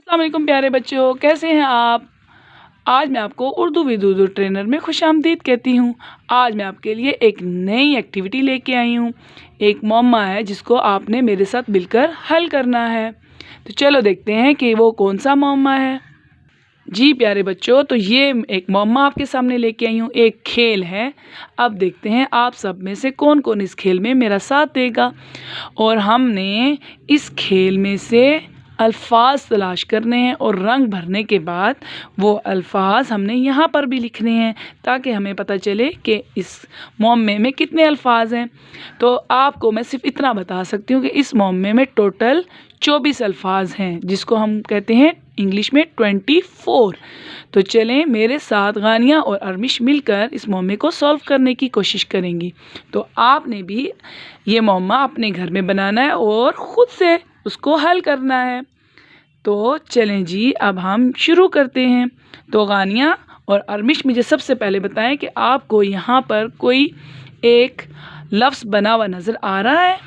अस्सलाम वालेकुम प्यारे बच्चों, कैसे हैं आप। आज मैं आपको उर्दू विद उर्दू ट्रेनर में खुशामदीद कहती हूँ। आज मैं आपके लिए एक नई एक्टिविटी लेके आई हूँ। एक मुअम्मा है जिसको आपने मेरे साथ मिलकर हल करना है। तो चलो देखते हैं कि वो कौन सा मुअम्मा है। जी प्यारे बच्चों, तो ये एक मुअम्मा आपके सामने लेके आई हूँ। एक खेल है। अब देखते हैं आप सब में से कौन कौन इस खेल में मेरा साथ देगा। और हमने इस खेल में से अल्फाज तलाश करने हैं और रंग भरने के बाद वो अल्फाज हमने यहाँ पर भी लिखने हैं ताकि हमें पता चले कि इस मुअम्मे में कितने अल्फाज हैं। तो आपको मैं सिर्फ इतना बता सकती हूँ कि इस मुअम्मे में टोटल 24 अल्फाज हैं, जिसको हम कहते हैं इंग्लिश में 24। तो चलें मेरे साथ गानिया और अरमिश मिलकर इस मुअम्मे को सॉल्व करने की कोशिश करेंगी। तो आपने भी ये मुअम्मा अपने घर में बनाना है और ख़ुद से उसको हल करना है। तो चलें जी, अब हम शुरू करते हैं। तो गानिया और अरमिश मुझे सबसे पहले बताएं कि आपको यहाँ पर कोई एक लफ्ज़ बना हुआ नज़र आ रहा है।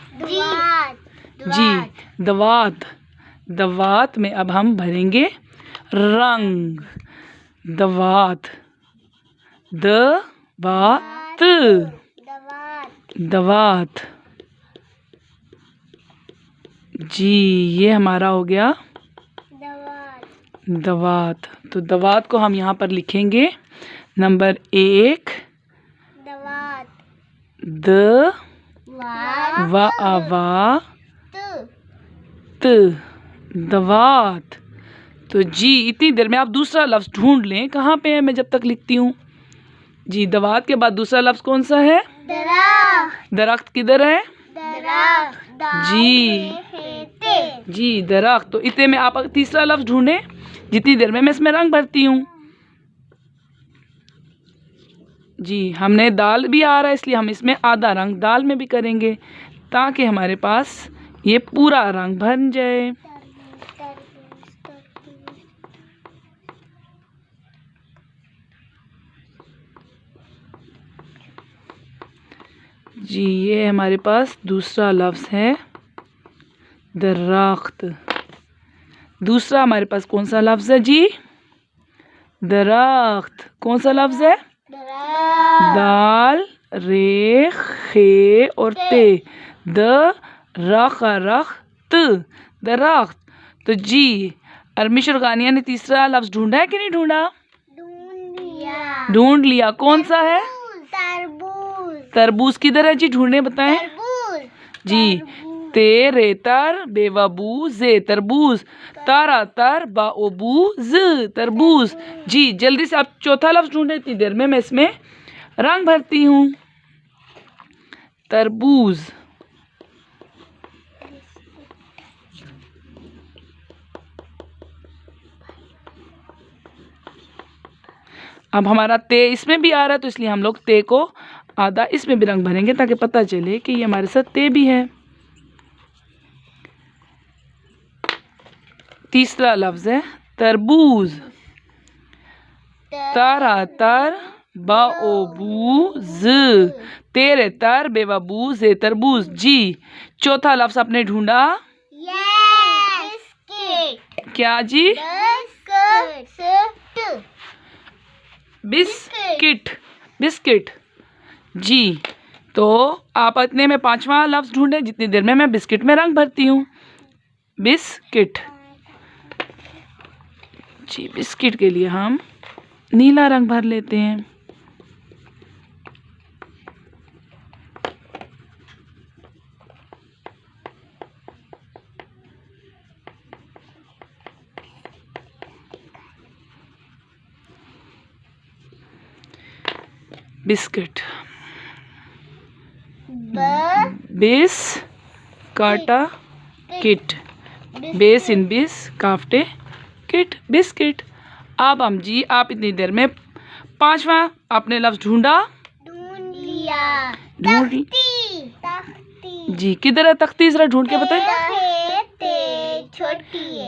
जी, दवात। दवात में अब हम भरेंगे रंग। दवात, दवात, दवात। जी, ये हमारा हो गया दवात। तो दवात को हम यहाँ पर लिखेंगे नंबर 1 द वा त दवात। तो जी इतनी देर में आप दूसरा लफ्ज़ ढूंढ लें कहाँ पे है, मैं जब तक लिखती हूँ। जी, दवात के बाद दूसरा लफ्ज़ कौन सा है? दरख्त किधर है? जी दरख्त। तो इतने में आप तीसरा लफ्ज़ ढूंढें जितनी देर में मैं इसमें रंग भरती हूँ। जी, हमने दाल भी आ रहा है इसलिए हम इसमें आधा रंग दाल में भी करेंगे ताकि हमारे पास ये पूरा रंग बन जाए। जी, ये हमारे पास दूसरा लफ्ज़ है दरख्त। दूसरा हमारे पास कौन सा लफ्ज़ है जी? दरख्त। कौन सा लफ्ज़ है? दाल रे खे और ते द रख त दरख्त। तो जी अरमिश और गानिया ने तीसरा लफ्ज़ ढूंढा है कि नहीं ढूंढा? ढूंढ लिया। कौन सा है? तरबूज किधर है जी? ढूंढने बताएं। जी, ते रे तर बेवबू जे तरबूज, तारा तर बाओबू ज तरबूज। जी जल्दी से आप चौथा लफ्ज़ ढूंढें, इतनी देर में मैं इसमें रंग भरती हूँ। तरबूज। अब हमारा ते इसमें भी आ रहा है तो इसलिए हम लोग ते को आधा इसमें भी रंग भरेंगे ताकि पता चले कि ये हमारे साथ ते भी है। तीसरा लफ्ज़ है तरबूज। तारा तर बाओबू ज तेरे तर बेवबू जे तरबूज। जी चौथा लफ्ज़ आपने ढूंढा क्या जी? बिस्किट। बिस्किट। जी, तो आप इतने में पांचवा लफ्ज़ ढूंढें जितनी देर में मैं बिस्किट में रंग भरती हूँ। बिस्किट। जी, बिस्किट के लिए हम नीला रंग भर लेते हैं। बिस्किट। बेस काटा किट। बेस इन बिस काफ्टे किट बिस्किट। अब हम जी आप इतनी देर में पांचवा आपने लफ्ज़ ढूंढ लिया। जी किधर है तख्ती? जरा ढूंढ के बताएं।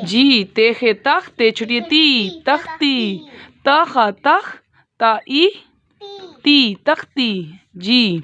जी तेखे तख ते छोटी ती तख्ती तखा तख ताई ती तख्ती। जी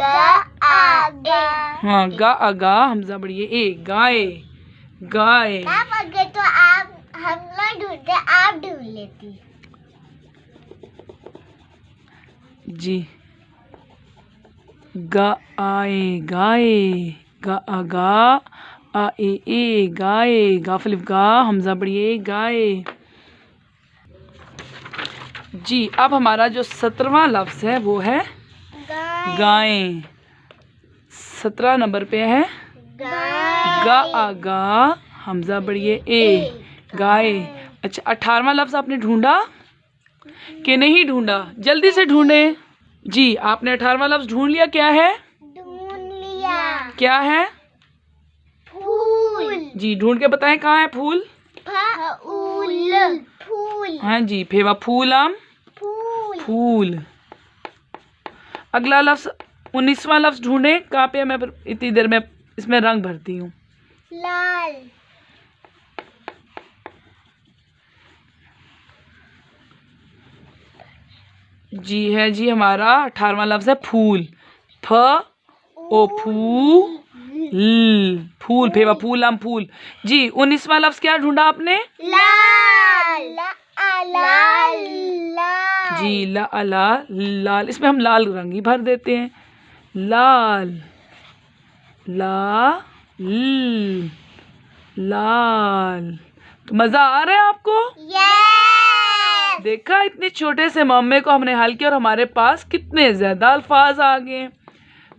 आगे। हाँ, गा अगा हमजा बढ़िए ए, गाय गाय। मैम अगर तो आप हम लोग ढूंढते, आप ढूंढ लेती। जी, गा आए गाए, गा अगा आ ए गाय, गाफलिफ गा हमजा बढ़िए गाय। जी, अब हमारा जो 17वां लफ्ज है वो है गाय। 17 नंबर पे है गा आगा हमजा बढ़िए ए, गाय। अच्छा, 18वां लफ्ज आपने ढूंढा कि नहीं ढूंढा? जल्दी से ढूंढे। जी, आपने 18वां लफ्ज ढूंढ लिया। क्या है? ढूंढ लिया। क्या है? फूल। जी, ढूंढ के बताएं कहाँ है फूल? फूल। फूल। हाँ जी, फेवा फूलम फूल। फूल। अगला लफ्ज 19वां लफ्ज ढूंढे। कहाँ पे है? मैं इतनी देर में इसमें रंग भरती हूँ। लाल। जी है जी, हमारा 18वां लफ्ज है फूल। फ ओ फू ल, फूल फेवा फूलम फूल। जी, 19वां लफ्ज क्या ढूंढा आपने? लाल। लाल। जी, ला अला लाल। इसमें हम लाल रंग ही भर देते हैं। लाल ला ल, लाल। तो मजा आ रहा है आपको? यस। देखा, इतने छोटे से मामले को हमने हल किया और हमारे पास कितने ज्यादा अल्फाज आ गए।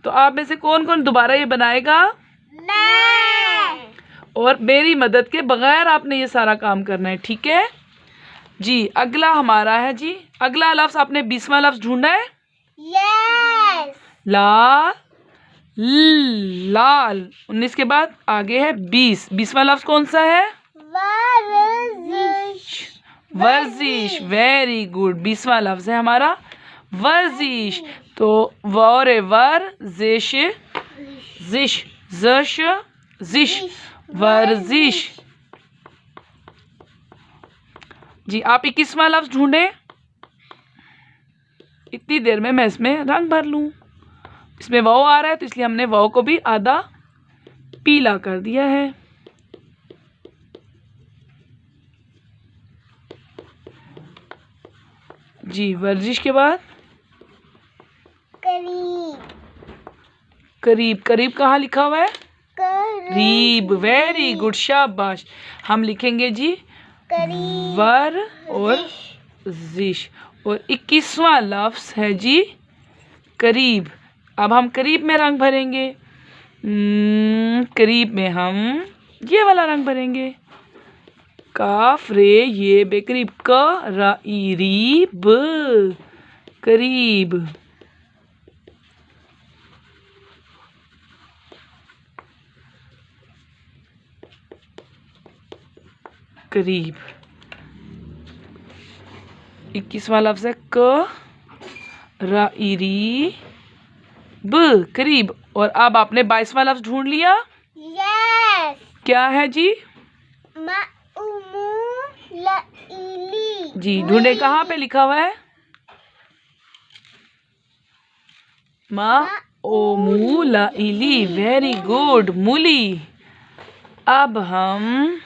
तो आप में से कौन कौन दोबारा ये बनाएगा? मैं। और मेरी मदद के बगैर आपने ये सारा काम करना है, ठीक है जी। अगला हमारा है जी, अगला लफ्ज आपने 20वां लफ्ज ढूंढा है। यस। ला लाल। 19 के बाद आगे है 20। 20वां लफ्ज कौन सा है? वर्जिश। वर्जिश। Very good. 20वां लफ्ज है हमारा वर्जिश। तो वोरे वर जिश जिश जश जिश वर्जिश। जी, आप 21वां लफ्ज ढूंढे। इतनी देर में मैं इसमें रंग भर लूं। इसमें वाव आ रहा है तो इसलिए हमने वाव को भी आधा पीला कर दिया है। जी, वर्जिश के बाद करीब। करीब। करीब कहाँ लिखा हुआ है? करीब। वेरी गुड, शाबाश। हम लिखेंगे जी करीब। वर और जिश। और 21वां लफ्ज है जी करीब। अब हम करीब में रंग भरेंगे। करीब में हम ये वाला रंग भरेंगे। काफ रे ये बेकरीब, क रा ई री ब, करीब। करीब। 21वां लफ्ज है क रा ई री ब, करीब। और अब आपने 22वां लफ्ज ढूंढ लिया। यस। क्या है जी? जी, ढूंढे। कहाँ पे लिखा हुआ है? मा ओ मू ला इली। वेरी गुड, मूली। अब हम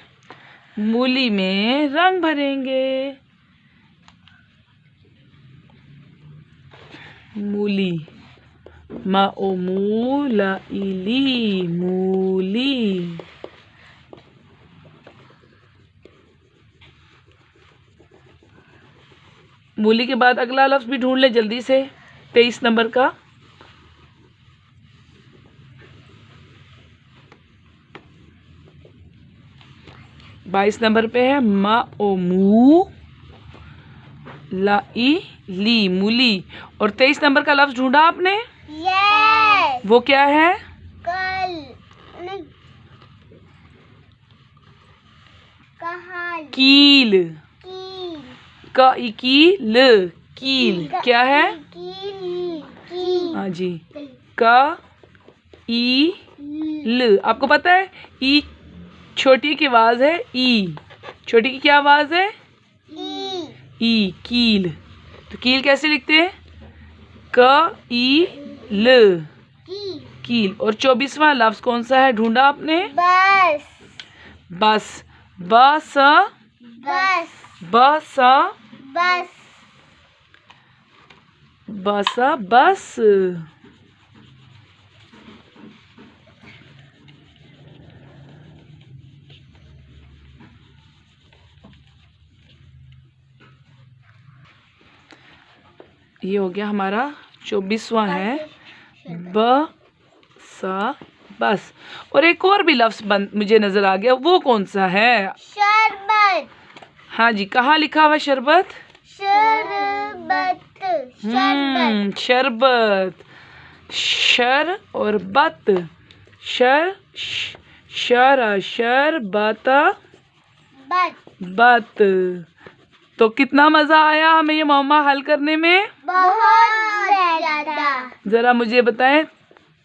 मूली में रंग भरेंगे। मूली। मा ओ मू ला इली, मूली। मूली के बाद अगला लफ्ज भी ढूंढ ले जल्दी से। 23 नंबर का। बाईस नंबर पे है मा ओ मू ला ई ली, मूली। और 23 नंबर का लफ्ज ढूंढा आपने। यस। वो क्या है? कल। कहाल। कील। कील। क ई की ल, कील। क्या है? कील। हाँ जी, क ई ल। आपको पता है ई छोटी की आवाज है ई। छोटी की क्या आवाज है? ई। कील। तो कील कैसे लिखते हैं? क ई ल, कील। और 24वां लफ्ज कौन सा है, ढूंढा आपने? बस बस। बस बस बस बस बस बस। ये हो गया हमारा 24वां है बस। और एक और भी लफ्ज मुझे नजर आ गया, वो कौन सा है? शरबत। हाँ जी, कहाँ लिखा हुआ शरबत? शरबत शरबत शरबत। शर और बत, शरबत बत। तो कितना मजा आया हमें ये मुअम्मा हल करने में? बहुत ज्यादा। जरा मुझे बताएं,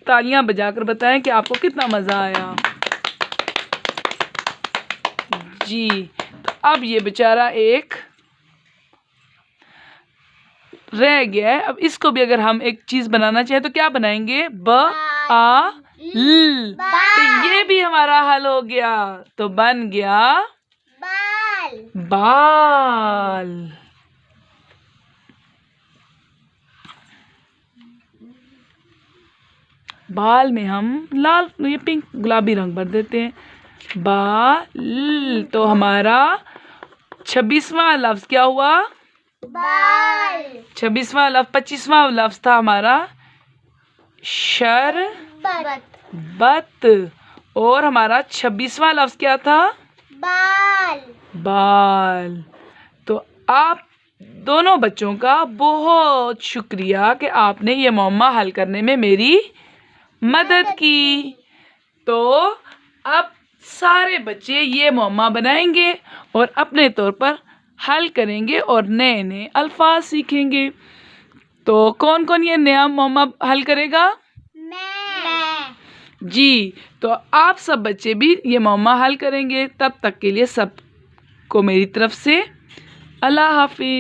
तालियां बजाकर बताएं कि आपको कितना मजा आया। जी, तो अब ये बेचारा एक रह गया है। अब इसको भी अगर हम एक चीज बनाना चाहें तो क्या बनाएंगे? ल। तो ये भी हमारा हल हो गया, तो बन गया बाल। बाल। बाल में हम लाल, ये पिंक गुलाबी रंग भर देते हैं। बाल। तो हमारा 26वां लफ्ज क्या हुआ? बाल। 26वां लफ्ज, 25वां लफ्ज था हमारा शरबत। और हमारा 26वां लफ्ज क्या था? बाल। बाल। तो आप दोनों बच्चों का बहुत शुक्रिया कि आपने ये मुअम्मा हल करने में मेरी मदद की। तो अब सारे बच्चे ये मुअम्मा बनाएंगे और अपने तौर पर हल करेंगे और नए नए अल्फाज सीखेंगे। तो कौन कौन ये नया मुअम्मा हल करेगा? मैं। जी, तो आप सब बच्चे भी ये मुअम्मा हल करेंगे। तब तक के लिए सबको मेरी तरफ से अल्लाह हाफिज।